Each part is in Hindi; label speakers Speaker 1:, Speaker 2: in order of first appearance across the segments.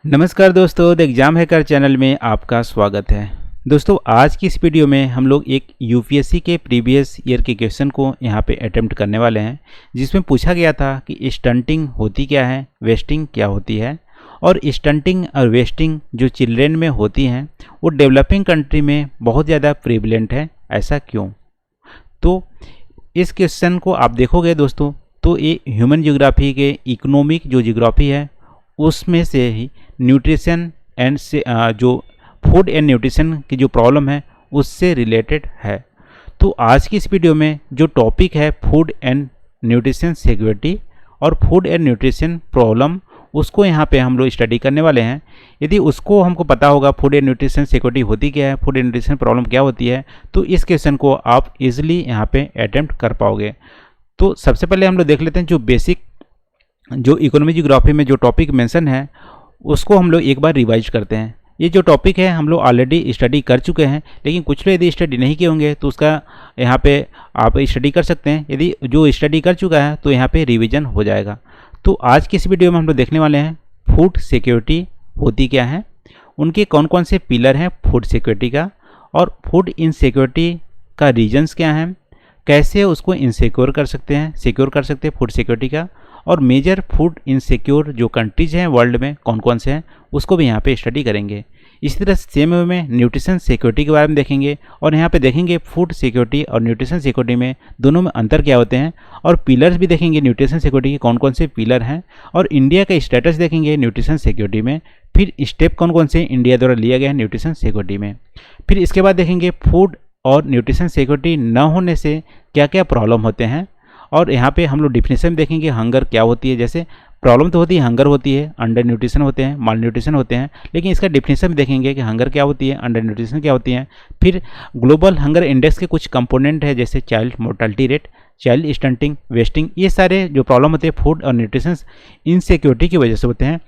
Speaker 1: नमस्कार दोस्तों, द एग्ज़ाम हैकर चैनल में आपका स्वागत है। दोस्तों, आज की इस वीडियो में हम लोग एक यूपीएससी के प्रीवियस ईयर के क्वेश्चन को यहाँ पे अटेम्प्ट करने वाले हैं, जिसमें पूछा गया था कि स्टंटिंग होती क्या है, वेस्टिंग क्या होती है, और स्टंटिंग और वेस्टिंग जो चिल्ड्रेन में होती हैं वो डेवलपिंग कंट्री में बहुत ज़्यादा प्रीवलेंट है, ऐसा क्यों? तो इस क्वेश्चन को आप देखोगे दोस्तों, तो ये ह्यूमन ज्योग्राफी के इकोनॉमिक जो ज्योग्राफी है उसमें से ही न्यूट्रिशन एंड से जो फूड एंड न्यूट्रिशन की जो प्रॉब्लम है उससे रिलेटेड है। तो आज की इस वीडियो में जो टॉपिक है फूड एंड न्यूट्रिशन सिक्योरिटी और फूड एंड न्यूट्रिशन प्रॉब्लम, उसको यहाँ पे हम लोग स्टडी करने वाले हैं। यदि उसको हमको पता होगा फूड एंड न्यूट्रिशन सिक्योरिटी होती क्या है, फूड एंड न्यूट्रिशन प्रॉब्लम क्या होती है, तो इस क्वेश्चन को आप इजीली यहाँ पे अटेम्प्ट कर पाओगे। तो सबसे पहले हम लोग देख लेते हैं जो बेसिक जो इकोनॉमिक ज्योग्राफी में जो टॉपिक मेंशन है उसको हम लोग एक बार रिवाइज करते हैं। ये जो टॉपिक है हम लोग ऑलरेडी स्टडी कर चुके हैं, लेकिन कुछ लोग यदि स्टडी नहीं किए होंगे तो उसका यहाँ पे आप स्टडी कर सकते हैं। यदि जो स्टडी कर चुका है तो यहाँ पे रिवीजन हो जाएगा। तो आज की इस वीडियो में हम लोग देखने वाले हैं फूड सिक्योरिटी होती क्या है, उनके कौन कौन से पिलर हैं फूड सिक्योरिटी का, और फूड इनसिक्योरिटी का रीजन्स क्या हैं, कैसे उसको इनसिक्योर कर सकते हैं, सिक्योर कर सकते हैं फूड सिक्योरिटी का, और मेजर फूड इनसिक्योर जो कंट्रीज हैं वर्ल्ड में कौन कौन से हैं उसको भी यहाँ पे स्टडी करेंगे। इसी तरह सेम वे में न्यूट्रिशन सिक्योरिटी के बारे में देखेंगे, और यहाँ पे देखेंगे फूड सिक्योरिटी और न्यूट्रिशन सिक्योरिटी में दोनों में अंतर क्या होते हैं, और पिलर्स भी देखेंगे न्यूट्रिशन सिक्योरिटी के कौन कौन से पिलर हैं, और इंडिया का स्टेटस देखेंगे न्यूट्रिशन सिक्योरिटी में, फिर स्टेप कौन कौन से इंडिया द्वारा लिया गया है न्यूट्रिशन सिक्योरिटी में। फिर इसके बाद देखेंगे फूड और न्यूट्रिशन सिक्योरिटी न होने से क्या क्या प्रॉब्लम होते हैं, और यहाँ पे हम लोग डिफिनेशन देखेंगे हंगर क्या होती है। जैसे प्रॉब्लम तो होती है, हंगर होती है, अंडर न्यूट्रिशन होते हैं, माल न्यूट्रिशन होते हैं, लेकिन इसका डिफिनेशन भी देखेंगे कि हंगर क्या होती है, अंडर न्यूट्रिशन क्या होती है। फिर ग्लोबल हंगर इंडेक्स के कुछ कंपोनेंट है जैसे child mortality rate, child stunting, wasting, ये सारे जो प्रॉब्लम होते हैं फूड और न्यूट्रिशन इनसिक्योरिटी की वजह से होते हैं।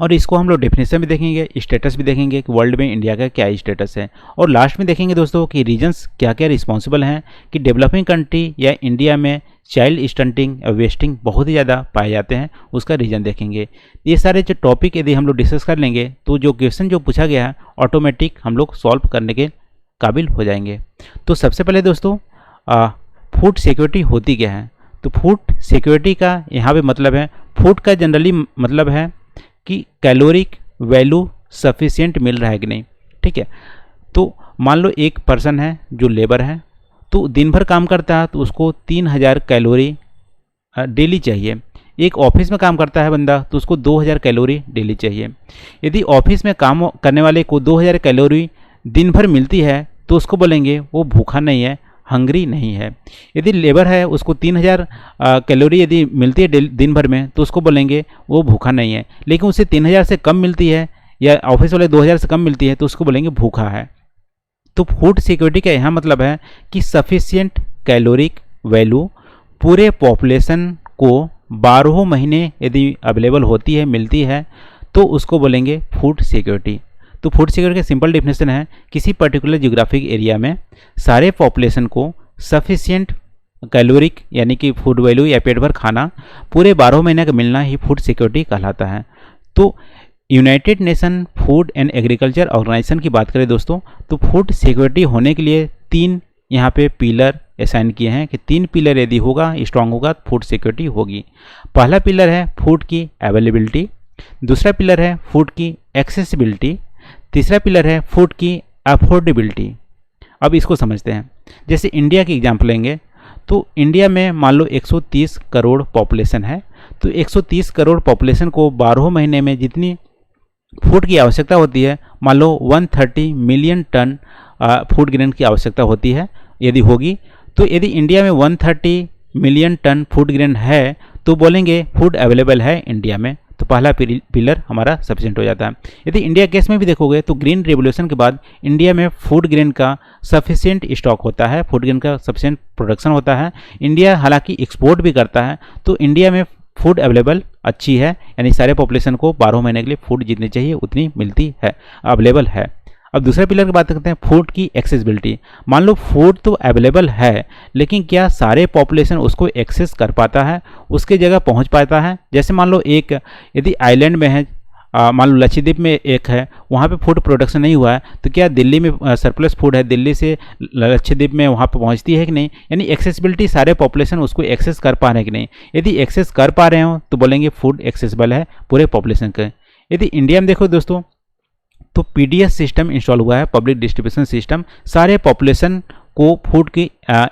Speaker 1: और इसको हम लोग डेफिनेशन भी देखेंगे, स्टेटस भी देखेंगे कि वर्ल्ड में इंडिया का क्या स्टेटस है, और लास्ट में देखेंगे दोस्तों कि रीजन्स क्या क्या रिस्पॉन्सिबल हैं कि डेवलपिंग कंट्री या इंडिया में चाइल्ड स्टंटिंग और वेस्टिंग बहुत ही ज़्यादा पाए जाते हैं, उसका रीजन देखेंगे। ये सारे जो टॉपिक यदि हम लोग डिस्कस कर लेंगे तो जो क्वेश्चन जो पूछा गया है ऑटोमेटिक हम लोग सॉल्व करने के काबिल हो जाएंगे। तो सबसे पहले दोस्तों फूड सिक्योरिटी होती क्या है। तो फूड सिक्योरिटी का यहाँ पे मतलब है, फूड का जनरली मतलब है कि कैलोरिक वैल्यू सफिशिएंट मिल रहा है कि नहीं। ठीक है, तो मान लो एक पर्सन है जो लेबर है, तो दिन भर काम करता है तो उसको 3000 कैलोरी डेली चाहिए। एक ऑफिस में काम करता है बंदा तो उसको 2000 कैलोरी डेली चाहिए। यदि ऑफिस में काम करने वाले को 2000 कैलोरी दिन भर मिलती है तो उसको बोलेंगे वो भूखा नहीं है, हंग्री नहीं है। यदि लेबर है उसको 3000 कैलोरी यदि मिलती है दिन भर में तो उसको बोलेंगे वो भूखा नहीं है, लेकिन उसे 3000 से कम मिलती है या ऑफिस वाले 2000 से कम मिलती है तो उसको बोलेंगे भूखा है। तो फूड सिक्योरिटी का यहाँ मतलब है कि सफिशिएंट कैलोरिक वैल्यू पूरे पॉपुलेशन को 12 महीने यदि अवेलेबल होती है, मिलती है, तो उसको बोलेंगे फूड सिक्योरिटी। तो फूड सिक्योरिटी का सिंपल डेफिनेशन है किसी पर्टिकुलर जियोग्राफिक एरिया में सारे पॉपुलेशन को सफिशिएंट कैलोरिक यानी कि फूड वैल्यू या पेट भर खाना पूरे 12 महीने का मिलना ही फूड सिक्योरिटी कहलाता है। तो United Nation food and agriculture organization की बात करें दोस्तों, तो फूड सिक्योरिटी होने के लिए 3 यहाँ पे पिलर असाइन किए हैं कि 3 पिलर यदि होगा, स्ट्रांग होगा, फूड सिक्योरिटी होगी। पहला पिलर है फूड की अवेलेबिलिटी, दूसरा पिलर है फूड की एक्सेसिबिलिटी, तीसरा पिलर है फूड की अफोर्डेबिलिटी। अब इसको समझते हैं। जैसे इंडिया की एग्जाम्पल लेंगे तो इंडिया में मान लो 130 करोड़ पॉपुलेशन है, तो 130 करोड़ पॉपुलेशन को 12 महीने में जितनी फूड की आवश्यकता होती है, मान लो 130 मिलियन टन फूड ग्रेन की आवश्यकता होती है यदि होगी, तो यदि इंडिया में 130 मिलियन टन फूड ग्रेन है तो बोलेंगे फूड अवेलेबल है इंडिया में। तो पहला पिलर हमारा सफिशिएंट हो जाता है। यदि इंडिया केस में भी देखोगे तो ग्रीन रेवोल्यूशन के बाद इंडिया में फूड ग्रेन का सफिशिएंट स्टॉक होता है, फूड ग्रेन का सफिशिएंट प्रोडक्शन होता है। इंडिया हालांकि एक्सपोर्ट भी करता है, तो इंडिया में फूड अवेलेबल अच्छी है, यानी सारे पॉपुलेशन को 12 महीने के लिए फूड जितनी चाहिए उतनी मिलती है, अवेलेबल है। अब दूसरे पिलर की बात करते हैं फूड की एक्सेसिबिलिटी। मान लो फूड तो अवेलेबल है, लेकिन क्या सारे पॉपुलेशन उसको एक्सेस कर पाता है, उसके जगह पहुंच पाता है। जैसे मान लो एक यदि आइलैंड में है मान लो लक्षद्वीप में एक है, वहाँ पे फूड प्रोडक्शन नहीं हुआ है, तो क्या दिल्ली में सरप्लस फूड है, दिल्ली से लक्षद्वीप में वहाँ पे पहुँचती है कि नहीं? यानी एक्सेसिबिलिटी, सारे पॉपुलेशन उसको एक्सेस कर पा रहे हैं कि नहीं? यदि एक्सेस कर पा रहे हो तो बोलेंगे फूड एक्सेसिबल है पूरे पॉपुलेशन के। यदि इंडिया में देखो दोस्तों तो पीडीएस सिस्टम इंस्टॉल हुआ है, पब्लिक डिस्ट्रीब्यूशन सिस्टम, सारे पॉपुलेशन को फूड की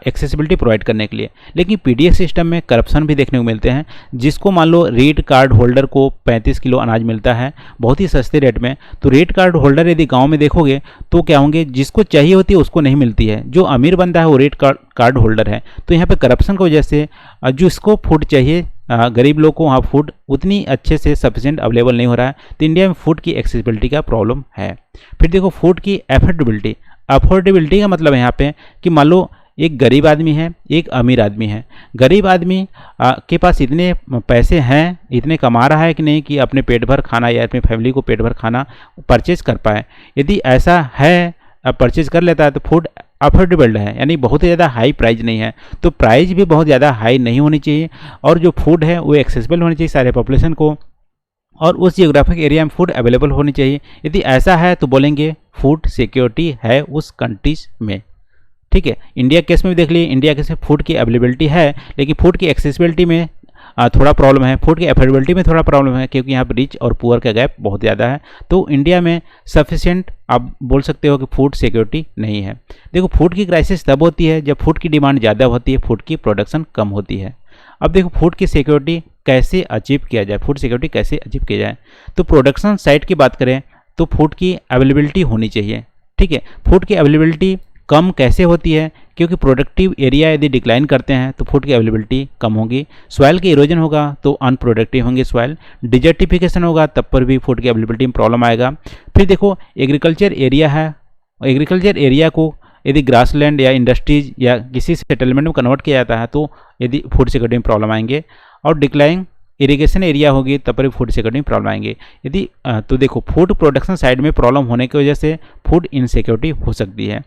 Speaker 1: एक्सेसिबिलिटी प्रोवाइड करने के लिए। लेकिन पीडीएस सिस्टम में करप्शन भी देखने को मिलते हैं, जिसको मान लो रेट कार्ड होल्डर को 35 किलो अनाज मिलता है बहुत ही सस्ते रेट में, तो रेट कार्ड होल्डर यदि गांव में देखोगे तो क्या होंगे, जिसको चाहिए होती है उसको नहीं मिलती है, जो अमीर बंदा है वो रेट कार्ड होल्डर है। तो यहाँ पे करप्शन की वजह से जिसको फूड चाहिए गरीब लोग को वहाँ फूड उतनी अच्छे से सफिशिएंट अवेलेबल नहीं हो रहा है। तो इंडिया में फूड की एक्सेसिबिलिटी का प्रॉब्लम है। फिर देखो फूड की अफोर्डेबिलिटी। अफोर्डेबिलिटी का मतलब यहाँ पे कि मान लो एक गरीब आदमी है, एक अमीर आदमी है। गरीब आदमी के पास इतने पैसे हैं, इतने कमा रहा है कि नहीं कि अपने पेट भर खाना या अपनी फैमिली को पेट भर खाना परचेज कर पाए। यदि ऐसा है, परचेज कर लेता है तो फूड अफोर्डेबल है, यानी बहुत ही ज़्यादा हाई प्राइस नहीं है। तो प्राइस भी बहुत ज़्यादा हाई नहीं होनी चाहिए, और जो फूड है वो एक्सेसिबल होनी चाहिए सारे पॉपुलेशन को, और उस जियोग्राफिक एरिया में फूड अवेलेबल होनी चाहिए। यदि ऐसा है तो बोलेंगे फूड सिक्योरिटी है उस कंट्रीज में। ठीक है, इंडिया केस में भी देख लीजिए, इंडिया केस में फूड की अवेलेबिलिटी है, लेकिन फूड की एक्सेसिबिलिटी में थोड़ा प्रॉब्लम है, फूड की अफोर्डेबिलिटी में थोड़ा प्रॉब्लम है, क्योंकि यहाँ पर रिच और पुअर का गैप बहुत ज़्यादा है। तो इंडिया में सफिशिएंट आप बोल सकते हो कि फूड सिक्योरिटी नहीं है। देखो फूड की क्राइसिस तब होती है जब फूड की डिमांड ज़्यादा होती है, फूड की प्रोडक्शन कम होती है। अब देखो फूड की सिक्योरिटी कैसे अचीव किया जाए, फूड सिक्योरिटी कैसे अचीव किया जाए। तो प्रोडक्शन साइड की बात करें तो फूड की अवेलेबिलिटी होनी चाहिए। ठीक है, फूड की अवेलेबिलिटी कम कैसे होती है, क्योंकि प्रोडक्टिव एरिया यदि डिक्लाइन करते हैं तो फूड की अवेलेबिलिटी कम होगी। सॉइल की इरोजन होगा तो अनप्रोडक्टिव होंगे सॉइल। डिजर्टिफिकेशन होगा तब पर भी फूड की अवेलेबिलिटी में प्रॉब्लम आएगा। फिर देखो एग्रीकल्चर एरिया है, एग्रीकल्चर एरिया को यदि ग्रासलैंड या इंडस्ट्रीज या किसी सेटलमेंट में कन्वर्ट किया जाता है तो यदि फूड सिक्योरिटी में प्रॉब्लम आएंगे। और डिक्लाइन इरिगेशन एरिया होगी तब पर भी फूड सिक्योरिटी में प्रॉब्लम आएंगे। यदि तो देखो फूड प्रोडक्शन साइड में प्रॉब्लम होने की वजह से फूड इनसिक्योरिटी हो सकती है।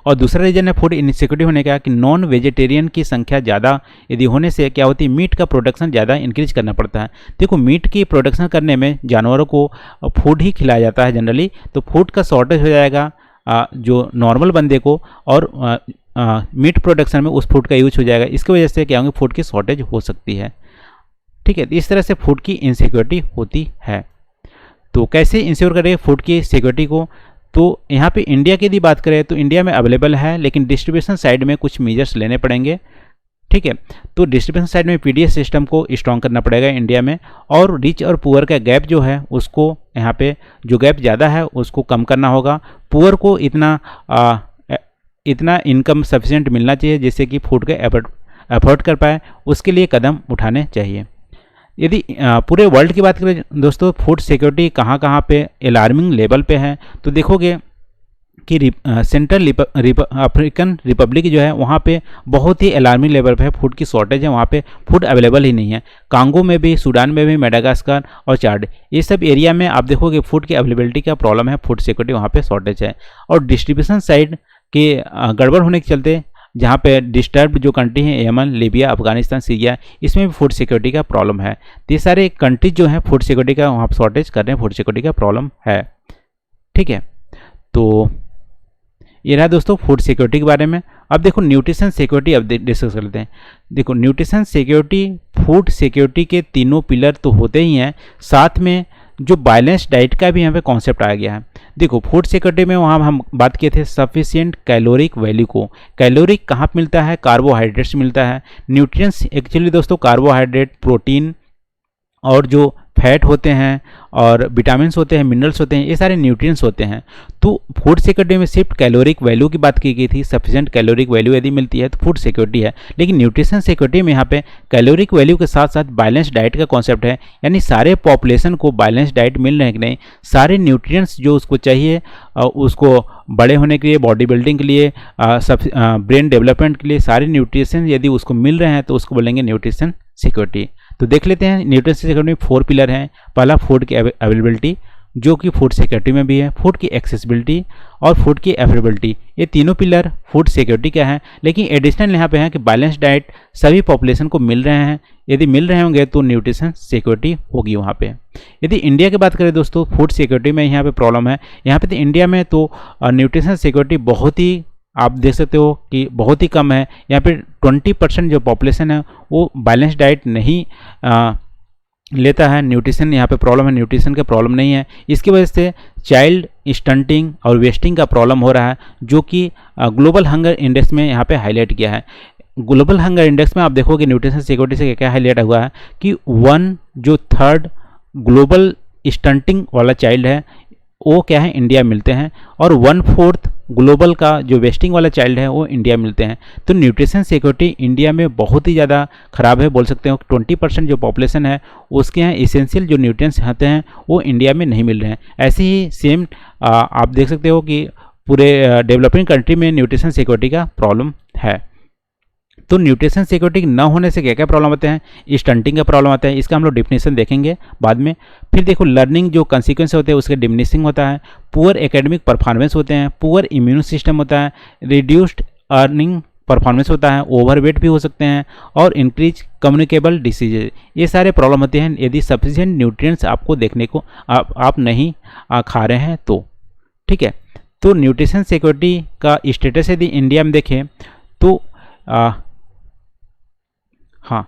Speaker 1: और दूसरा रीजन है फूड इनसिक्योरिटी होने का कि नॉन वेजिटेरियन की संख्या ज़्यादा यदि होने से क्या होती है, मीट का प्रोडक्शन ज़्यादा इंक्रीज करना पड़ता है। देखो मीट की प्रोडक्शन करने में जानवरों को फूड ही खिलाया जाता है जनरली, तो फूड का शॉर्टेज हो जाएगा जो नॉर्मल बंदे को, और मीट प्रोडक्शन में उस फूड का यूज हो जाएगा। इसकी वजह से क्या होंगे, फूड की शॉर्टेज हो सकती है। ठीक है, इस तरह से फूड की इनसिक्योरिटी होती है। तो कैसे इंश्योर करें फूड की सिक्योरिटी को, तो यहाँ पे इंडिया की यदि बात करें तो इंडिया में अवेलेबल है, लेकिन डिस्ट्रीब्यूशन साइड में कुछ मेजर्स लेने पड़ेंगे। ठीक है, तो डिस्ट्रीब्यूशन साइड में पीडीएस सिस्टम को स्ट्रॉन्ग करना पड़ेगा इंडिया में, और रिच और पुअर का गैप जो है उसको यहाँ पे जो गैप ज़्यादा है उसको कम करना होगा। पुअर को इतना इनकम सफिशिएंट मिलना चाहिए जिससे कि फूड का एफर्ट कर पाए, उसके लिए कदम उठाने चाहिए। यदि पूरे वर्ल्ड की बात करें दोस्तों, फूड सिक्योरिटी कहाँ कहाँ पे अलार्मिंग लेवल पे है, तो देखोगे कि सेंट्रल अफ्रीकन रिपब्लिक जो है वहाँ पे बहुत ही अलार्मिंग लेवल पे है, फूड की शॉर्टेज है, वहाँ पे फूड अवेलेबल ही नहीं है। कांगो में भी, सूडान में भी, मेडागास्कर और चाड, ये सब एरिया में आप देखोगे फूड की अवेलेबिलिटी का प्रॉब्लम है, फूड सिक्योरिटी वहाँ पे शॉर्टेज है। और डिस्ट्रीब्यूशन साइड के गड़बड़ होने के चलते जहाँ पे डिस्टर्ब जो कंट्री हैं, यमन, लीबिया, अफगानिस्तान, सीरिया, इसमें भी फूड सिक्योरिटी का प्रॉब्लम है। तो ये सारे कंट्रीज जो हैं फूड सिक्योरिटी का वहाँ पर शॉर्टेज कर रहे हैं, फूड सिक्योरिटी का प्रॉब्लम है। ठीक है, तो ये रहा दोस्तों फूड सिक्योरिटी के बारे में। अब देखो न्यूट्रिशन सिक्योरिटी अब डिस्कस कर लेते हैं। देखो न्यूट्रिशन सिक्योरिटी, फूड सिक्योरिटी के तीनों पिलर तो होते ही हैं, साथ में जो बैलेंस डाइट का भी यहाँ पे कॉन्सेप्ट आ गया है। देखो फूड सिक्योरिटी में वहाँ हम बात किए थे सफिशिएंट कैलोरिक वैल्यू को। कैलोरिक कहाँ पे मिलता है, कार्बोहाइड्रेट्स मिलता है। न्यूट्रिएंट्स एक्चुअली दोस्तों कार्बोहाइड्रेट, प्रोटीन और जो फैट होते हैं और विटामिन्स होते हैं, मिनरल्स होते हैं, ये सारे न्यूट्रिएंट्स होते हैं। तो फूड सिक्योरिटी में सिर्फ कैलोरिक वैल्यू की बात की गई थी, सफिशिएंट कैलोरिक वैल्यू यदि मिलती है तो फूड सिक्योरिटी है। लेकिन न्यूट्रिशन सिक्योरिटी में यहाँ पे कैलोरिक वैल्यू के साथ साथ बैलेंस डाइट का कॉन्सेप्ट है, यानी सारे पॉपुलेशन को बैलेंस डाइट मिल रहे हैं कि नहीं, सारे न्यूट्रिएंट्स जो उसको चाहिए उसको बड़े होने के लिए, बॉडी बिल्डिंग के लिए, ब्रेन डेवलपमेंट के लिए, सारे न्यूट्रिशन यदि उसको मिल रहे हैं तो उसको बोलेंगे न्यूट्रिशन सिक्योरिटी। तो देख लेते हैं न्यूट्रिशन सिक्योरिटी में 4 पिलर हैं। पहला फूड की अवेलेबिलिटी, जो कि फूड सिक्योरिटी में भी है, फूड की एक्सेसिबिलिटी और फूड की अफोर्डेबिलिटी। ये तीनों पिलर फूड सिक्योरिटी का है। लेकिन एडिशनल यहाँ पे है कि बैलेंस डाइट सभी पॉपुलेशन को मिल रहे हैं, यदि मिल रहे होंगे तो न्यूट्रिशन सिक्योरिटी होगी वहाँ पे। यदि इंडिया की बात करें दोस्तों, फूड सिक्योरिटी में यहाँ पे प्रॉब्लम है। यहाँ पे तो इंडिया में तो न्यूट्रिशन सिक्योरिटी बहुत ही, आप देख सकते हो कि बहुत ही कम है। यहाँ पे 20% जो पॉपुलेशन है वो बैलेंस डाइट नहीं लेता है। न्यूट्रिशन यहाँ पे प्रॉब्लम है, न्यूट्रिशन का प्रॉब्लम नहीं है। इसकी वजह से चाइल्ड स्टंटिंग और वेस्टिंग का प्रॉब्लम हो रहा है, जो कि ग्लोबल हंगर इंडेक्स में यहाँ पे हाईलाइट किया है। ग्लोबल हंगर इंडेक्स में आप देखोगे न्यूट्रिशन सिक्योरिटी से क्या हाईलाइट हुआ है कि 1/3 ग्लोबल स्टंटिंग वाला चाइल्ड है वो क्या है, इंडिया मिलते हैं, और 1/4 ग्लोबल का जो वेस्टिंग वाला चाइल्ड है वो इंडिया मिलते हैं। तो न्यूट्रिशन सिक्योरिटी इंडिया में बहुत ही ज़्यादा ख़राब है, बोल सकते हो। 20% जो पॉपुलेशन है उसके यहाँ इसेंशियल जो न्यूट्रिएंट्स आते हैं वो इंडिया में नहीं मिल रहे हैं। ऐसे ही सेम आप देख सकते हो कि पूरे डेवलपिंग कंट्री में न्यूट्रिशन सिक्योरिटी का प्रॉब्लम है। तो न्यूट्रिशन सिक्योरिटी न होने से क्या क्या प्रॉब्लम आते हैं, स्टंटिंग का प्रॉब्लम आता है, इसका हम लोग डिफिनेशन देखेंगे बाद में। फिर देखो लर्निंग जो कंसिक्वेंस होते हैं उसके डिमिनिशिंग होता है, पुअर एकेडमिक परफॉर्मेंस होते हैं, पुअर इम्यून सिस्टम होता है, रिड्यूस्ड अर्निंग परफॉर्मेंस होता है, ओवरवेट भी हो सकते हैं, और इंक्रीज कम्युनिकेबल डिसीजेज। ये सारे प्रॉब्लम होते हैं यदि सफिशिएंट न्यूट्रिएंट्स आपको देखने को आप नहीं खा रहे हैं तो, ठीक है। तो न्यूट्रिशन सिक्योरिटी का स्टेटस यदि इंडिया में देखें तो हाँ,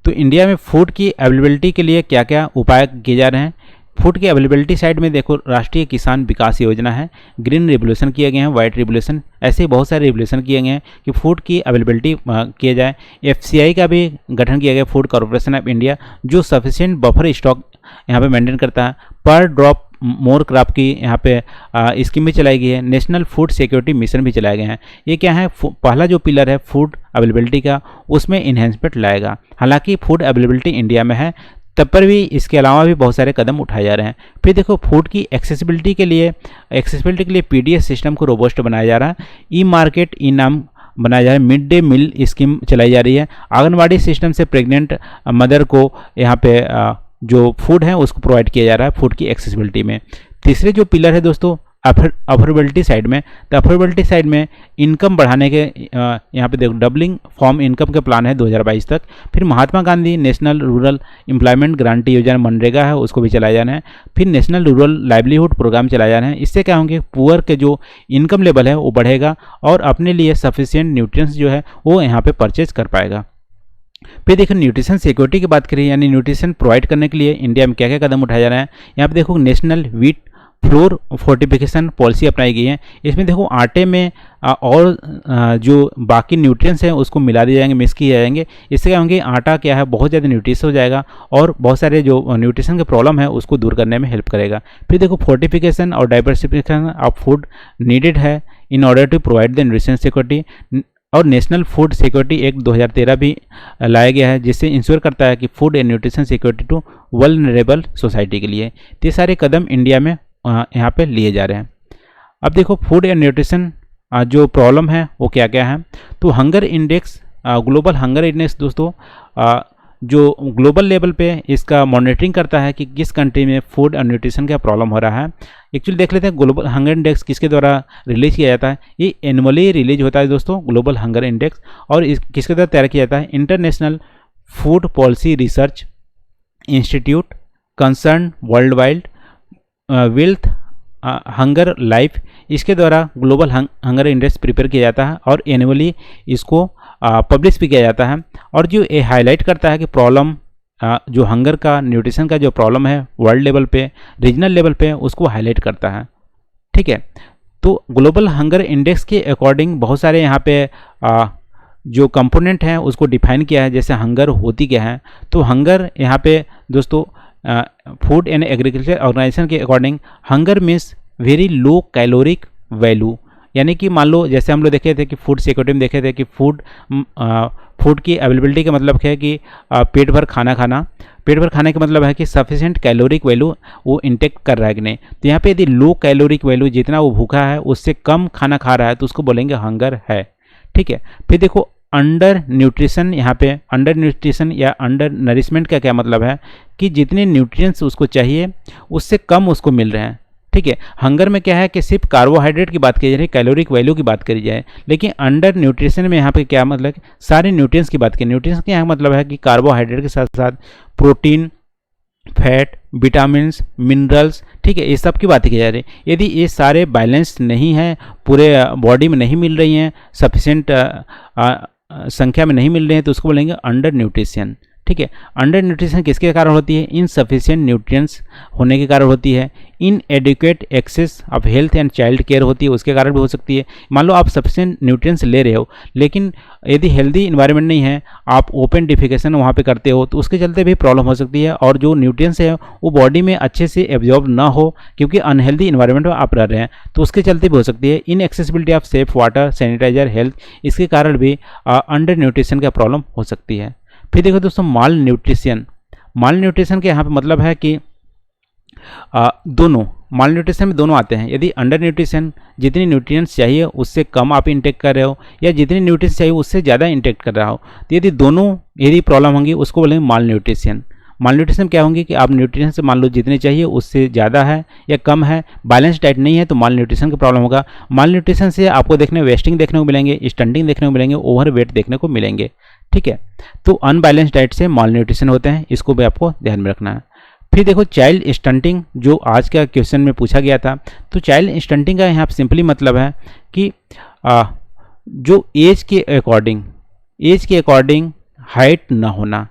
Speaker 1: तो इंडिया में फूड की अवेलेबिलिटी के लिए क्या क्या उपाय किए जा रहे हैं। फूड की अवेलेबिलिटी साइड में देखो, राष्ट्रीय किसान विकास योजना है, ग्रीन रिवोल्यूशन किए गए हैं, वाइट रिवोल्यूशन, ऐसे बहुत सारे रिवोल्यूशन किए गए हैं कि फूड की अवेलेबिलिटी किया जाए। FCI का भी गठन किया गया, फूड कॉर्पोरेशन ऑफ इंडिया, जो सफिशिएंट बफर स्टॉक यहाँ पे मेंटेन करता है। पर ड्रॉप मोर क्रॉप की यहाँ पे स्कीम भी चलाई गई है। नेशनल फूड सिक्योरिटी मिशन भी चलाए गए हैं। ये क्या है, पहला जो पिलर है फूड अवेलेबिलिटी का, उसमें इन्हेंसमेंट लाएगा। हालांकि फूड अवेलेबिलिटी इंडिया में है, तब पर भी इसके अलावा भी बहुत सारे कदम उठाए जा रहे हैं। फिर देखो फूड की एक्सेसिबिलिटी के लिए PDS सिस्टम को रोबस्ट बनाया जा रहा है। ई मार्केट ई नाम बनाया जा रहा है। मिड डे मील स्कीम चलाई जा रही है। आंगनबाड़ी सिस्टम से प्रेग्नेंट मदर को यहाँ पे जो फूड है उसको प्रोवाइड किया जा रहा है फूड की एक्सेसिबिलिटी में। तीसरे जो पिलर है दोस्तों अफोर्डेबिलिटी साइड में, तो अफोर्डेबिलिटी साइड में इनकम बढ़ाने के यहाँ पे देखो डबलिंग फॉर्म इनकम के प्लान है 2022 तक। फिर Mahatma Gandhi national rural employment guarantee Yojana MNREGA है उसको भी चलाया जाना है। फिर नेशनल रूरल लाइवलीहुड प्रोग्राम चलाया जाना है। इससे क्या होंगे, पुअर के जो इनकम लेवल है वो बढ़ेगा और अपने लिए सफिशिएंट न्यूट्रिएंट्स जो है वो यहाँ पे परचेज कर पाएगा। फिर देखो न्यूट्रिशन सिक्योरिटी की बात करें, यानी न्यूट्रिशन प्रोवाइड करने के लिए इंडिया में क्या क्या कदम उठाया जा रहा है। यहाँ पे देखो national wheat flour fortification policy अपनाई गई है। इसमें देखो आटे में और जो बाकी न्यूट्रिएंट्स हैं उसको मिला दिए जाएंगे, मिक्स किए जाएंगे। इससे क्या होंगे, आटा क्या है बहुत ज़्यादा न्यूट्रिशियस हो जाएगा और बहुत सारे जो न्यूट्रिशन के प्रॉब्लम है उसको दूर करने में हेल्प करेगा। फिर देखो फोर्टिफिकेशन और डाइवर्सिफिकेशन ऑफ फूड नीडेड है in order to provide the nutrition security. और नेशनल फूड सिक्योरिटी एक्ट 2013 भी लाया गया है, जिससे इंश्योर करता है कि food and nutrition security to vulnerable society के लिए। तो ये सारे कदम इंडिया में यहाँ पे लिए जा रहे हैं। अब देखो फूड एंड न्यूट्रिशन जो प्रॉब्लम है वो क्या क्या है। तो hunger index, global hunger index दोस्तों जो ग्लोबल लेवल पे इसका मॉनिटरिंग करता है कि किस कंट्री में फूड और न्यूट्रिशन का प्रॉब्लम हो रहा है। एक्चुअली देख लेते हैं ग्लोबल हंगर इंडेक्स किसके द्वारा रिलीज किया जाता है। ये एनुअली रिलीज होता है दोस्तों ग्लोबल हंगर इंडेक्स, और इस किसके द्वारा तैयार किया जाता है, international food policy research institute concern world wide wealth hunger life, इसके द्वारा ग्लोबल हंगर इंडेक्स प्रिपेयर किया जाता है और एनुअली इसको पब्लिश भी किया जाता है। और जो ये हाईलाइट करता है कि प्रॉब्लम जो हंगर का न्यूट्रिशन का जो प्रॉब्लम है वर्ल्ड लेवल पे रीजनल लेवल पे उसको हाईलाइट करता है, ठीक है। तो ग्लोबल हंगर इंडेक्स के अकॉर्डिंग बहुत सारे यहाँ पे जो कंपोनेंट हैं उसको डिफाइन किया है, जैसे हंगर होती क्या है। तो हंगर यहाँ पे दोस्तों फूड एंड एग्रीकल्चर ऑर्गेनाइजेशन के according hunger means very low caloric value, यानी कि मान लो जैसे हम लोग देखे थे कि फूड सिक्योरिटी में देखे थे कि फूड की अवेलेबिलिटी का मतलब है कि पेट भर खाना खाना, पेट भर खाने का मतलब है कि सफिशिएंट कैलोरिक वैल्यू वो इंटेक कर रहा है कि नहीं। तो यहाँ पे यदि लो कैलोरिक वैल्यू जितना वो भूखा है उससे कम खाना खा रहा है तो उसको बोलेंगे हंगर है, ठीक है। फिर देखो अंडर न्यूट्रिशन, यहाँ पे अंडर न्यूट्रिशन या अंडर नरिशमेंट का क्या मतलब है कि जितने न्यूट्रिएंट्स उसको चाहिए उससे कम उसको मिल रहे हैं। ठीक है, हंगर में क्या है कि सिर्फ कार्बोहाइड्रेट की बात की जा रही है, कैलोरिक वैल्यू की बात करी जाए, लेकिन अंडर न्यूट्रिशन में यहाँ पे क्या मतलब सारे न्यूट्रिएंट्स की बात करें। न्यूट्रिएंट्स का यहाँ मतलब है कि कार्बोहाइड्रेट के साथ साथ प्रोटीन, फैट, विटामिन्स, मिनरल्स, ठीक है, ये सब की बात की जा रही है। यदि ये सारे बैलेंस नहीं है, पूरे बॉडी में नहीं मिल रही हैं, सफिशिएंट संख्या में नहीं मिल रहे हैं, तो उसको बोलेंगे अंडर न्यूट्रिशन। ठीक है, अंडर न्यूट्रिशन किसके कारण होती है? इनसफिशिएंट न्यूट्रिएंट्स होने के कारण होती है। Inadequate access of health and child care होती है, उसके कारण भी हो सकती है। मान लो आप सफिशिएंट न्यूट्रिएंट्स ले रहे हो, लेकिन यदि हेल्दी इन्वायरमेंट नहीं है, आप ओपन डिफिकेशन वहाँ पे करते हो, तो उसके चलते भी प्रॉब्लम हो सकती है, और जो न्यूट्रिएंट्स है वो बॉडी में अच्छे से एब्जॉर्ब ना हो, क्योंकि अनहेल्दी इन्वायरमेंट में आप रह रहे हैं, तो उसके चलते भी हो सकती है। Inaccessibility of safe water, sanitizer, health, इसके कारण भी अंडर न्यूट्रिशन का प्रॉब्लम हो सकती है। फिर देखो दोस्तों, माल न्यूट्रिशन। माल न्यूट्रिशन के यहाँ पे मतलब है कि दोनों, माल न्यूट्रिशन में दोनों आते हैं। यदि अंडर न्यूट्रिशन, जितनी न्यूट्रिएंट्स चाहिए उससे कम आप इंटेक कर रहे हो, या जितनी न्यूट्रिएंट्स चाहिए उससे ज़्यादा इंटेक कर रहा हो, तो यदि दोनों यदि प्रॉब्लम होंगी उसको बोलेंगे माल न्यूट्रिशन। माल न्यूट्रिशन क्या होंगी कि आप न्यूट्रिएंट्स से मान लो जितने चाहिए उससे ज़्यादा है या कम है, बैलेंस डाइट नहीं है, तो माल न्यूट्रिशन का प्रॉब्लम होगा। माल न्यूट्रिशन से आपको वेस्टिंग देखने को मिलेंगे, स्टंटिंग देखने को मिलेंगे, ओवर वेट देखने को मिलेंगे। ठीक है, तो अनबैलेंस डाइट से माल न्यूट्रिशन होते हैं, इसको भी आपको ध्यान में रखना है। फिर देखो चाइल्ड स्टंटिंग, जो आज का क्वेश्चन में पूछा गया था, तो चाइल्ड स्टंटिंग का यहाँ सिंपली मतलब है कि जो एज के अकॉर्डिंग हाइट ना होना।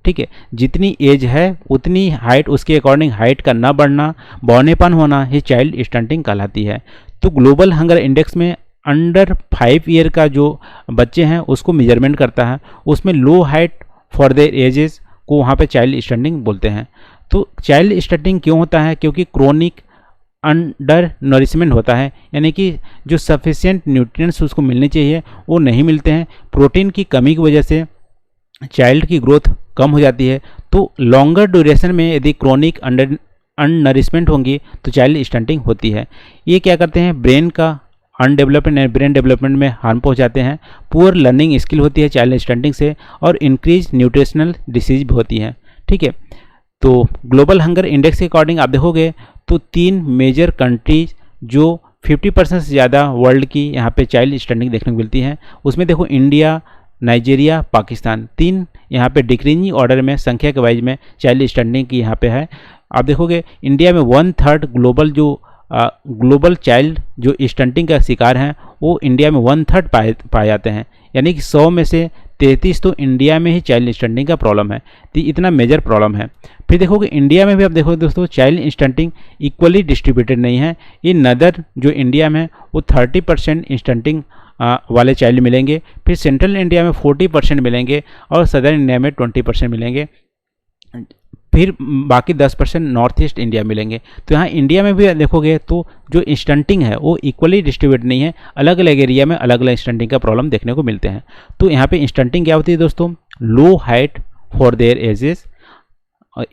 Speaker 1: ठीक है, जितनी एज है उतनी हाइट, उसके अकॉर्डिंग हाइट का ना बढ़ना, बौनेपन होना, ये चाइल्ड स्टंटिंग कहलाती है। तो ग्लोबल हंगर इंडेक्स में अंडर 5 ईयर का जो बच्चे हैं उसको मेजरमेंट करता है, उसमें लो हाइट फॉर देयर एजेस को वहाँ पे चाइल्ड स्टंटिंग बोलते हैं। तो चाइल्ड स्टंटिंग क्यों होता है? क्योंकि क्रोनिक अंडर नरिशमेंट होता है, यानी कि जो सफिशिएंट न्यूट्रिएंट्स उसको मिलने चाहिए वो नहीं मिलते हैं। प्रोटीन की कमी की वजह से चाइल्ड की ग्रोथ कम हो जाती है। तो लॉन्गर ड्यूरेशन में यदि क्रोनिक अंडर अननरिशमेंट होंगी तो चाइल्ड स्टंटिंग होती है। ये क्या करते हैं? ब्रेन का अनडेवलपमेंट एंड ब्रेन डेवलपमेंट में हार्म पहुंचाते हैं। पुअर लर्निंग स्किल होती है चाइल्ड स्टंटिंग से, और इंक्रीज न्यूट्रिशनल डिसीज भी होती है। ठीक है, तो ग्लोबल हंगर इंडेक्स के अकॉर्डिंग आप देखोगे तो 3 मेजर कंट्रीज जो 50% से ज़्यादा वर्ल्ड की यहाँ पे चाइल्ड स्टंटिंग देखने को मिलती है, उसमें देखो इंडिया, नाइजीरिया, पाकिस्तान, 3 यहाँ पे डिक्रीजिंग ऑर्डर में संख्या के वाइज में चाइल्ड स्टंटिंग की यहाँ पे है। आप देखोगे इंडिया में 1/3 ग्लोबल चाइल्ड जो स्टंटिंग का शिकार हैं वो इंडिया में 1/3 पाए जाते हैं, यानी कि 100 में से 33 तो इंडिया में ही चाइल्ड स्टंटिंग का प्रॉब्लम है। तो इतना मेजर प्रॉब्लम है। फिर देखोगे इंडिया में भी आप देखोगे दोस्तों चाइल्ड स्टंटिंग इक्वली डिस्ट्रीब्यूटेड नहीं है। इन नदर जो इंडिया में वो 30% स्टंटिंग वाले चाइल्ड मिलेंगे, फिर सेंट्रल इंडिया में 40% मिलेंगे, और सदर्न इंडिया में 20% मिलेंगे, फिर बाकी 10% नॉर्थ ईस्ट इंडिया मिलेंगे। तो यहाँ इंडिया में भी देखोगे तो जो स्टंटिंग है वो इक्वली डिस्ट्रीब्यूट नहीं है, अलग अलग एरिया में अलग अलग स्टंटिंग का प्रॉब्लम देखने को मिलते हैं। तो यहाँ पे स्टंटिंग क्या होती है दोस्तों? Low height for their ages,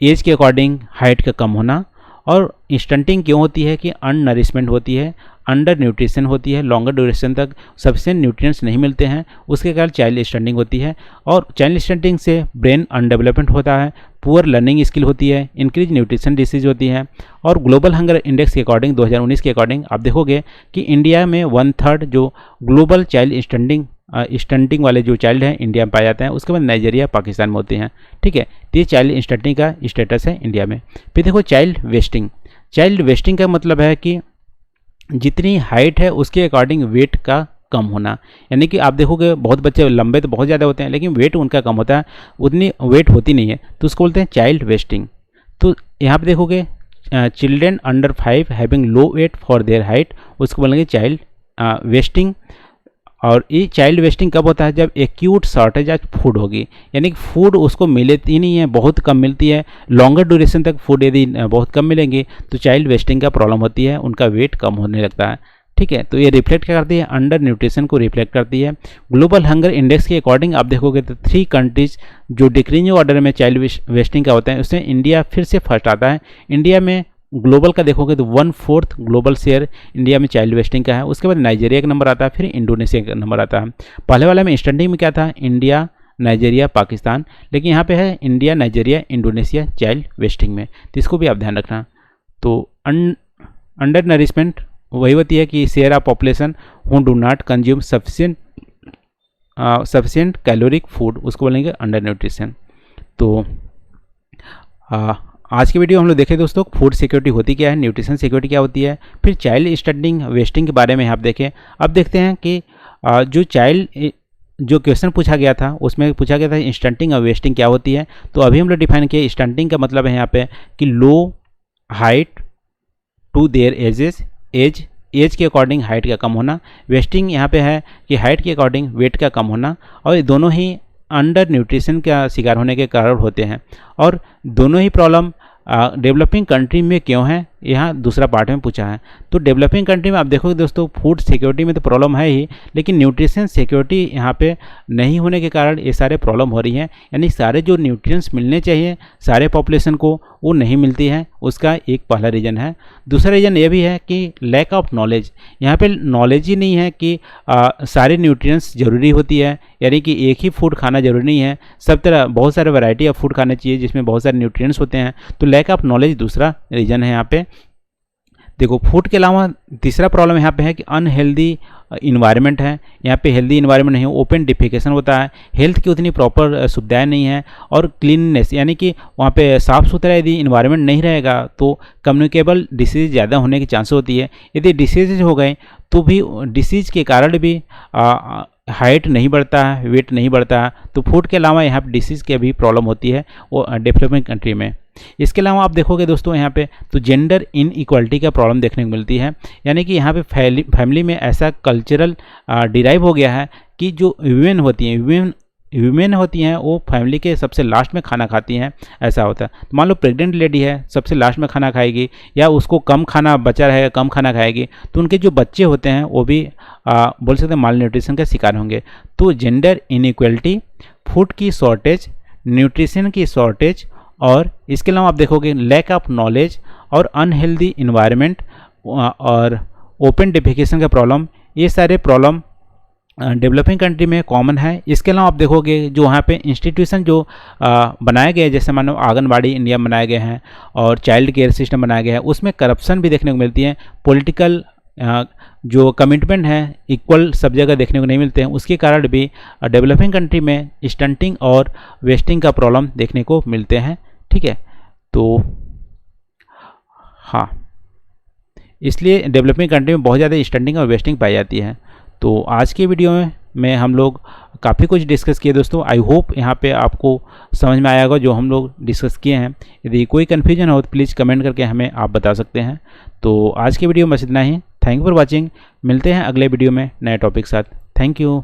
Speaker 1: age के अकॉर्डिंग हाइट का कम होना। और स्टंटिंग क्यों होती है? कि अननरिशमेंट होती है, अंडर न्यूट्रिशन होती है, लॉन्गर ड्यूरेशन तक सफिशिएंट न्यूट्रिएंट्स नहीं मिलते हैं, उसके कारण चाइल्ड स्टंटिंग होती है। और चाइल्ड स्टंटिंग से ब्रेन अनडेवलपमेंट होता है, पुअर लर्निंग स्किल होती है, इंक्रीज न्यूट्रिशन डिसीज होती है। और ग्लोबल हंगर इंडेक्स के अकॉर्डिंग 2019 के अकॉर्डिंग आप देखोगे कि इंडिया में 1/3 जो ग्लोबल चाइल्ड स्टंटिंग वाले जो चाइल्ड हैं इंडिया में पाए जाते हैं, उसके बाद नाइजीरिया, पाकिस्तान में होते हैं। ठीक है, तो ये चाइल्ड स्टंटिंग का स्टेटस है इंडिया में। फिर देखो चाइल्ड वेस्टिंग। चाइल्ड वेस्टिंग का मतलब है कि जितनी हाइट है उसके अकॉर्डिंग वेट का कम होना, यानी कि आप देखोगे बहुत बच्चे लंबे तो बहुत ज़्यादा होते हैं लेकिन वेट उनका कम होता है, उतनी वेट होती नहीं है, तो उसको बोलते हैं चाइल्ड वेस्टिंग। तो यहाँ पे देखोगे children under 5 having low weight for their height, उसको बोलेंगे चाइल्ड वेस्टिंग। और ये चाइल्ड वेस्टिंग कब होता है? जब एक्यूट शॉर्टेज ऑफ फूड होगी, यानी कि फूड उसको मिलती नहीं है, बहुत कम मिलती है, लॉन्गर ड्यूरेशन तक फूड यदि बहुत कम मिलेंगे तो चाइल्ड वेस्टिंग का प्रॉब्लम होती है, उनका वेट कम होने लगता है। ठीक है, तो ये रिफ्लेक्ट क्या करती है? अंडर न्यूट्रिशन को रिफ्लेक्ट करती है। ग्लोबल हंगर इंडेक्स के अकॉर्डिंग आप देखोगे तो 3 कंट्रीज जो डिक्रीजिंग ऑर्डर में चाइल्ड वेस्टिंग का होता है, उसमें इंडिया फिर से फर्स्ट आता है। इंडिया में ग्लोबल का देखोगे तो 1/4 ग्लोबल शेयर इंडिया में चाइल्ड वेस्टिंग का है। उसके बाद नाइजीरिया का नंबर आता है, फिर इंडोनेशिया का नंबर आता है। पहले वाले में स्टैंडिंग में क्या था, इंडिया, नाइजीरिया, पाकिस्तान, लेकिन यहाँ पे है India, Nigeria, Indonesia child wasting में, तो इसको भी आप ध्यान रखना। तो अंडर नरिशमेंट वही होती है कि share of population who do not consume sufficient caloric food, उसको बोलेंगे अंडर न्यूट्रिशन। तो आज की वीडियो हम लोग देखें दोस्तों, फूड सिक्योरिटी होती क्या है, न्यूट्रिशन सिक्योरिटी क्या होती है, फिर चाइल्ड स्टैंडिंग वेस्टिंग के बारे में आप देखें। अब देखते हैं कि जो क्वेश्चन पूछा गया था उसमें पूछा गया था स्टंटिंग और वेस्टिंग क्या होती है। तो अभी हम लोग डिफाइन किए, स्टंटिंग का मतलब है यहाँ पे कि लो हाइट टू देयर एज के अकॉर्डिंग हाइट का कम होना। वेस्टिंग यहाँ पे है कि हाइट के अकॉर्डिंग वेट का कम होना, और ये दोनों ही अंडर न्यूट्रिशन का शिकार होने के कारण होते हैं। और दोनों ही प्रॉब्लम डेवलपिंग कंट्री में क्यों है, यहाँ दूसरा पार्ट में पूछा है। तो डेवलपिंग कंट्री में आप देखोगे दोस्तों, फूड सिक्योरिटी में तो प्रॉब्लम है ही, लेकिन न्यूट्रिशन सिक्योरिटी यहाँ पे नहीं होने के कारण ये सारे प्रॉब्लम हो रही हैं। यानी सारे जो न्यूट्रिएंट्स मिलने चाहिए सारे पॉपुलेशन को, वो नहीं मिलती है, उसका एक पहला रीज़न है। दूसरा रीज़न ये भी है कि लैक ऑफ नॉलेज, यहाँ पे नॉलेज ही नहीं है कि सारे न्यूट्रिएंट्स ज़रूरी होती है, यानी कि एक ही फूड खाना ज़रूरी नहीं है, सब तरह बहुत सारे वैरायटी ऑफ फूड खाना चाहिए जिसमें बहुत सारे न्यूट्रिएंट्स होते हैं। तो लैक ऑफ नॉलेज दूसरा रीज़न है यहाँ पे। देखो फूड के अलावा तीसरा प्रॉब्लम यहाँ पे है कि अनहेल्दी इन्वायरमेंट है। यहाँ पे हेल्दी इन्वायरमेंट नहीं है, ओपन डिफिकेशन होता है, हेल्थ की उतनी प्रॉपर सुविधाएं नहीं है, और क्लीननेस यानी कि वहाँ पे साफ़ सुथरा यदि इन्वायरमेंट नहीं रहेगा तो कम्युनिकेबल डिसीज़ ज़्यादा होने की चांस होती है। यदि डिसीज़ हो गए तो भी डिसीज़ के कारण भी हाइट नहीं बढ़ता है, वेट नहीं बढ़ता है। तो फूड के अलावा यहाँ पर डिसीज़ की भी प्रॉब्लम होती है वो डेवलपिंग कंट्री में। इसके अलावा आप देखोगे दोस्तों यहाँ पे तो जेंडर इन इक्वालिटी का प्रॉब्लम देखने को मिलती है, यानी कि यहाँ पे फैमिली में ऐसा कल्चरल डिराइव हो गया है कि जो वीमेन होती हैं वो फैमिली के सबसे लास्ट में खाना खाती हैं, ऐसा होता है। मान लो प्रेग्नेंट लेडी है, सबसे लास्ट में खाना खाएगी, या उसको कम खाना बचा रहेगा, कम खाना खाएगी, तो उनके जो बच्चे होते हैं वो भी बोल सकते हैं माल न्यूट्रिशन का शिकार होंगे। तो जेंडर इनइक्वालिटी, फूड की शॉर्टेज, न्यूट्रिशन की शॉर्टेज, और इसके अलावा आप देखोगे लैक ऑफ नॉलेज और अनहेल्दी इन्वायरमेंट और ओपन डिफिकेशन का प्रॉब्लम, ये सारे प्रॉब्लम डेवलपिंग कंट्री में कॉमन है। इसके अलावा आप देखोगे जो वहाँ पे इंस्टीट्यूशन जो बनाए गए, जैसे मानो आंगनबाड़ी इंडिया में बनाए गए हैं और चाइल्ड केयर सिस्टम बनाया गया है, उसमें करप्शन भी देखने को मिलती है। पॉलिटिकल जो कमिटमेंट है इक्वल सब जगह देखने को नहीं मिलते हैं, उसके कारण भी डेवलपिंग कंट्री में स्टंटिंग और वेस्टिंग का प्रॉब्लम देखने को मिलते हैं। ठीक है, तो हाँ, इसलिए डेवलपिंग कंट्री में बहुत ज़्यादा स्टंटिंग और वेस्टिंग पाई जाती है। तो आज के वीडियो में हम लोग काफ़ी कुछ डिस्कस किए दोस्तों। आई होप यहाँ पे आपको समझ में आया होगा जो हम लोग डिस्कस किए हैं। यदि कोई कन्फ्यूजन हो तो प्लीज़ कमेंट करके हमें आप बता सकते हैं। तो आज के वीडियो में बस इतना ही। Thank you for watching. मिलते हैं अगले वीडियो में नए टॉपिक साथ। Thank you.